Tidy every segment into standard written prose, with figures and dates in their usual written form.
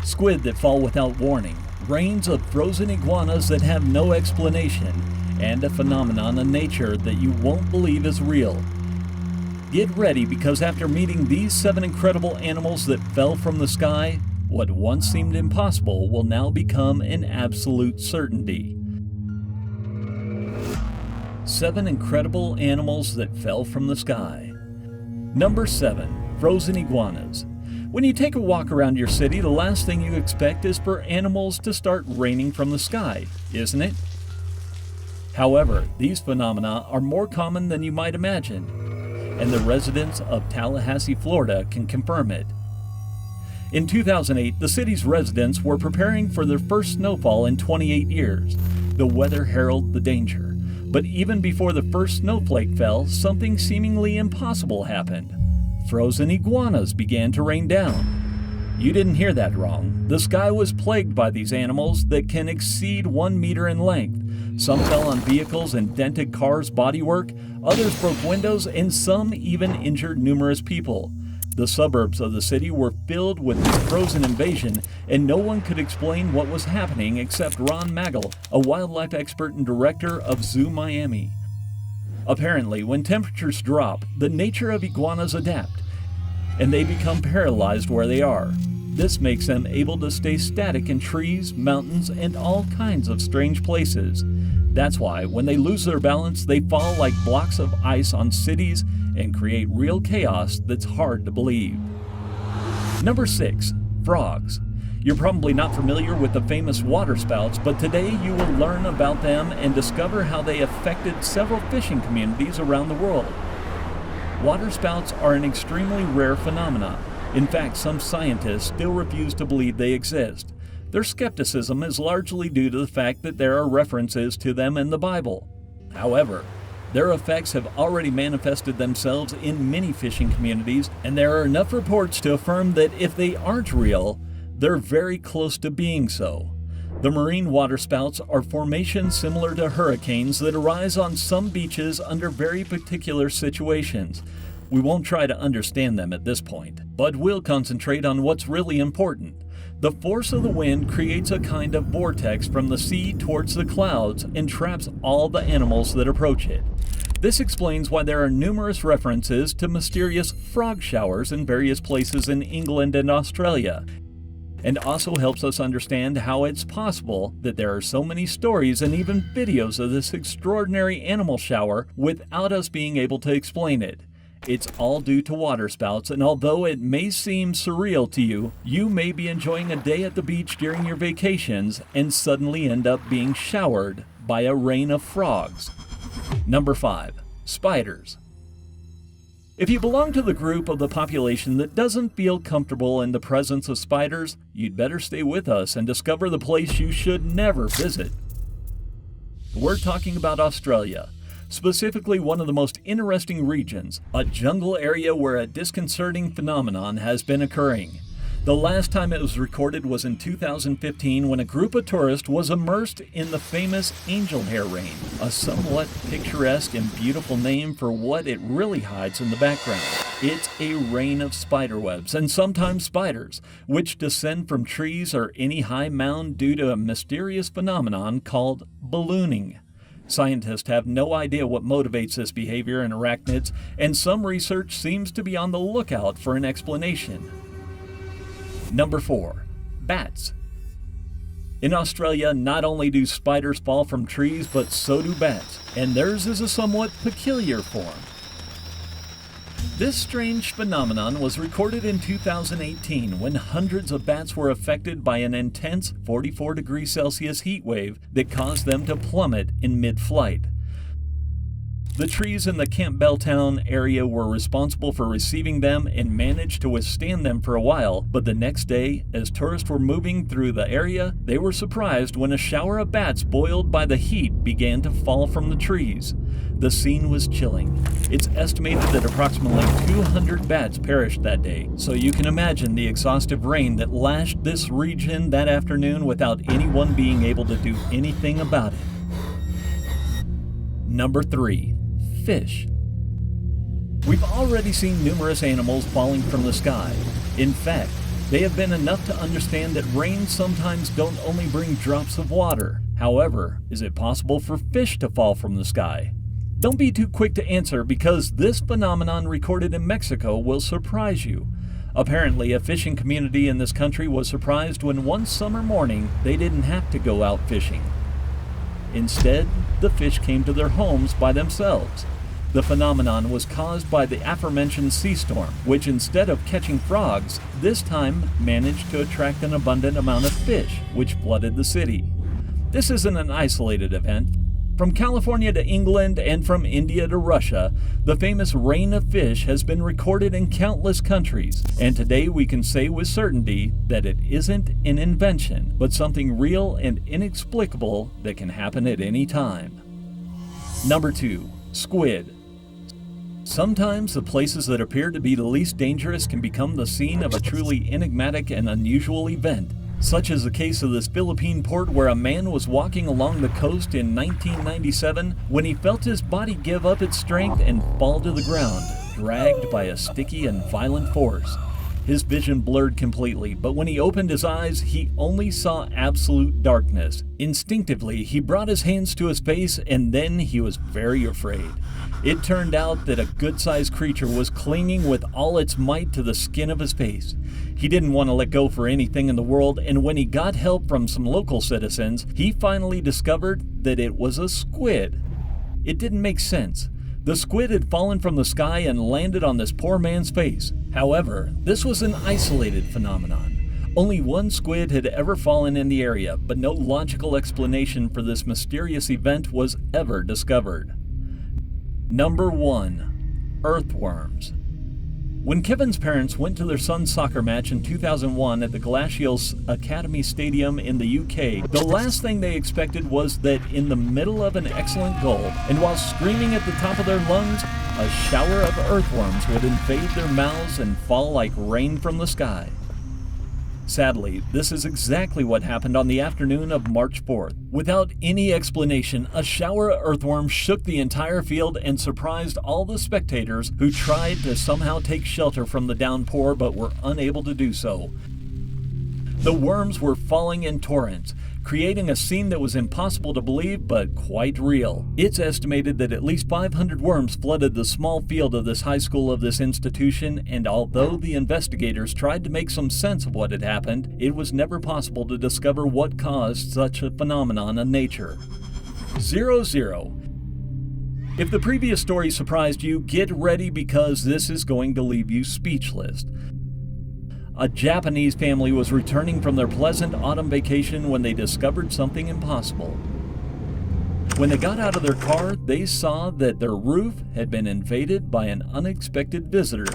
Squid that fall without warning, rains of frozen iguanas that have no explanation, and a phenomenon in nature that you won't believe is real. Get ready, because after meeting these 7 incredible animals that fell from the sky, what once seemed impossible will now become an absolute certainty. 7 incredible animals that fell from the sky. Number 7. Frozen iguanas. When you take a walk around your city, the last thing you expect is for animals to start raining from the sky, isn't it? However, these phenomena are more common than you might imagine, and the residents of Tallahassee, Florida can confirm it. In 2008, the city's residents were preparing for their first snowfall in 28 years. The weather heralded the danger. But even before the first snowflake fell, something seemingly impossible happened. Frozen iguanas began to rain down. You didn't hear that wrong. The sky was plagued by these animals that can exceed 1 meter in length. Some fell on vehicles and dented cars' bodywork, others broke windows, and some even injured numerous people. The suburbs of the city were filled with this frozen invasion, and no one could explain what was happening except Ron Magel, a wildlife expert and director of Zoo Miami. Apparently, when temperatures drop, the nature of iguanas adapt, and they become paralyzed where they are. This makes them able to stay static in trees, mountains, and all kinds of strange places. That's why, when they lose their balance, they fall like blocks of ice on cities and create real chaos that's hard to believe. Number 6. Frogs. You're probably not familiar with the famous waterspouts, but today you will learn about them and discover how they affected several fishing communities around the world. Waterspouts are an extremely rare phenomenon. In fact, some scientists still refuse to believe they exist. Their skepticism is largely due to the fact that there are references to them in the Bible. However, their effects have already manifested themselves in many fishing communities, and there are enough reports to affirm that if they aren't real, they're very close to being so. The marine waterspouts are formations similar to hurricanes that arise on some beaches under very particular situations. We won't try to understand them at this point, but we'll concentrate on what's really important. The force of the wind creates a kind of vortex from the sea towards the clouds and traps all the animals that approach it. This explains why there are numerous references to mysterious frog showers in various places in England and Australia, and also helps us understand how it's possible that there are so many stories and even videos of this extraordinary animal shower without us being able to explain it. It's all due to waterspouts, and although it may seem surreal to you, you may be enjoying a day at the beach during your vacations and suddenly end up being showered by a rain of frogs. Number 5. Spiders. If you belong to the group of the population that doesn't feel comfortable in the presence of spiders, you'd better stay with us and discover the place you should never visit. We're talking about Australia. Specifically one of the most interesting regions, a jungle area where a disconcerting phenomenon has been occurring. The last time it was recorded was in 2015 when a group of tourists was immersed in the famous angel hair rain, a somewhat picturesque and beautiful name for what it really hides in the background. It's a rain of spiderwebs and sometimes spiders, which descend from trees or any high mound due to a mysterious phenomenon called ballooning. Scientists have no idea what motivates this behavior in arachnids, and some research seems to be on the lookout for an explanation. Number 4. Bats. In Australia, not only do spiders fall from trees, but so do bats, and theirs is a somewhat peculiar form. This strange phenomenon was recorded in 2018 when hundreds of bats were affected by an intense 44 degrees Celsius heat wave that caused them to plummet in mid-flight. The trees in the Campbelltown area were responsible for receiving them and managed to withstand them for a while, but the next day, as tourists were moving through the area, they were surprised when a shower of bats boiled by the heat began to fall from the trees. The scene was chilling. It's estimated that approximately 200 bats perished that day, so you can imagine the exhaustive rain that lashed this region that afternoon without anyone being able to do anything about it. Number 3. Fish. We've already seen numerous animals falling from the sky. In fact, They have been enough to understand that rain sometimes don't only bring drops of water. However, is it possible for fish to fall from the sky? Don't be too quick to answer, because this phenomenon recorded in Mexico will surprise you. Apparently, a fishing community in this country was surprised when one summer morning they didn't have to go out fishing. Instead, the fish came to their homes by themselves. The phenomenon was caused by the aforementioned sea storm, which instead of catching frogs, this time managed to attract an abundant amount of fish, which flooded the city. This isn't an isolated event. From California to England and from India to Russia, the famous rain of fish has been recorded in countless countries, and today we can say with certainty that it isn't an invention, but something real and inexplicable that can happen at any time. Number 2. Squid. Sometimes the places that appear to be the least dangerous can become the scene of a truly enigmatic and unusual event. Such is the case of this Philippine port, where a man was walking along the coast in 1997 when he felt his body give up its strength and fall to the ground, dragged by a sticky and violent force. His vision blurred completely, but when he opened his eyes, he only saw absolute darkness. Instinctively, he brought his hands to his face, and then he was very afraid. It turned out that a good-sized creature was clinging with all its might to the skin of his face. He didn't want to let go for anything in the world, and when he got help from some local citizens, he finally discovered that it was a squid. It didn't make sense. The squid had fallen from the sky and landed on this poor man's face. However, this was an isolated phenomenon. Only one squid had ever fallen in the area, but no logical explanation for this mysterious event was ever discovered. Number 1. Earthworms. When Kevin's parents went to their son's soccer match in 2001 at the Glacios Academy Stadium in the UK, the last thing they expected was that in the middle of an excellent goal, and while screaming at the top of their lungs, a shower of earthworms would invade their mouths and fall like rain from the sky. Sadly, this is exactly what happened on the afternoon of March 4th. Without any explanation, a shower of earthworms shook the entire field and surprised all the spectators who tried to somehow take shelter from the downpour but were unable to do so. The worms were falling in torrents, creating a scene that was impossible to believe but quite real. It's estimated that at least 500 worms flooded the small field of this high school of this institution, and although the investigators tried to make some sense of what had happened, it was never possible to discover what caused such a phenomenon in nature. 0-0. If the previous story surprised you, get ready, because this is going to leave you speechless. A Japanese family was returning from their pleasant autumn vacation when they discovered something impossible. When they got out of their car, they saw that their roof had been invaded by an unexpected visitor.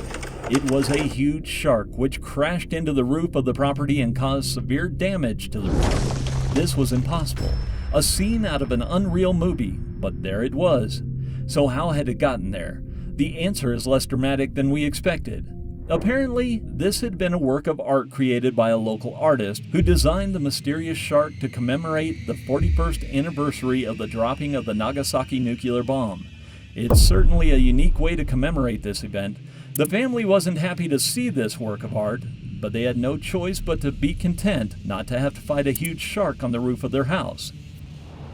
It was a huge shark which crashed into the roof of the property and caused severe damage to the roof. This was impossible, a scene out of an unreal movie, but there it was. So how had it gotten there? The answer is less dramatic than we expected. Apparently, this had been a work of art created by a local artist who designed the mysterious shark to commemorate the 41st anniversary of the dropping of the Nagasaki nuclear bomb. It's certainly a unique way to commemorate this event. The family wasn't happy to see this work of art, but they had no choice but to be content not to have to fight a huge shark on the roof of their house.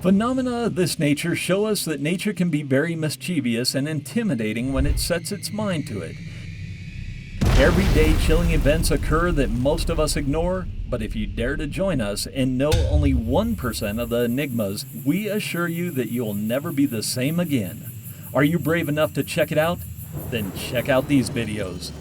Phenomena of this nature show us that nature can be very mischievous and intimidating when it sets its mind to it. Everyday chilling events occur that most of us ignore, but if you dare to join us and know only 1% of the enigmas, we assure you that you'll never be the same again. Are you brave enough to check it out? Then check out these videos.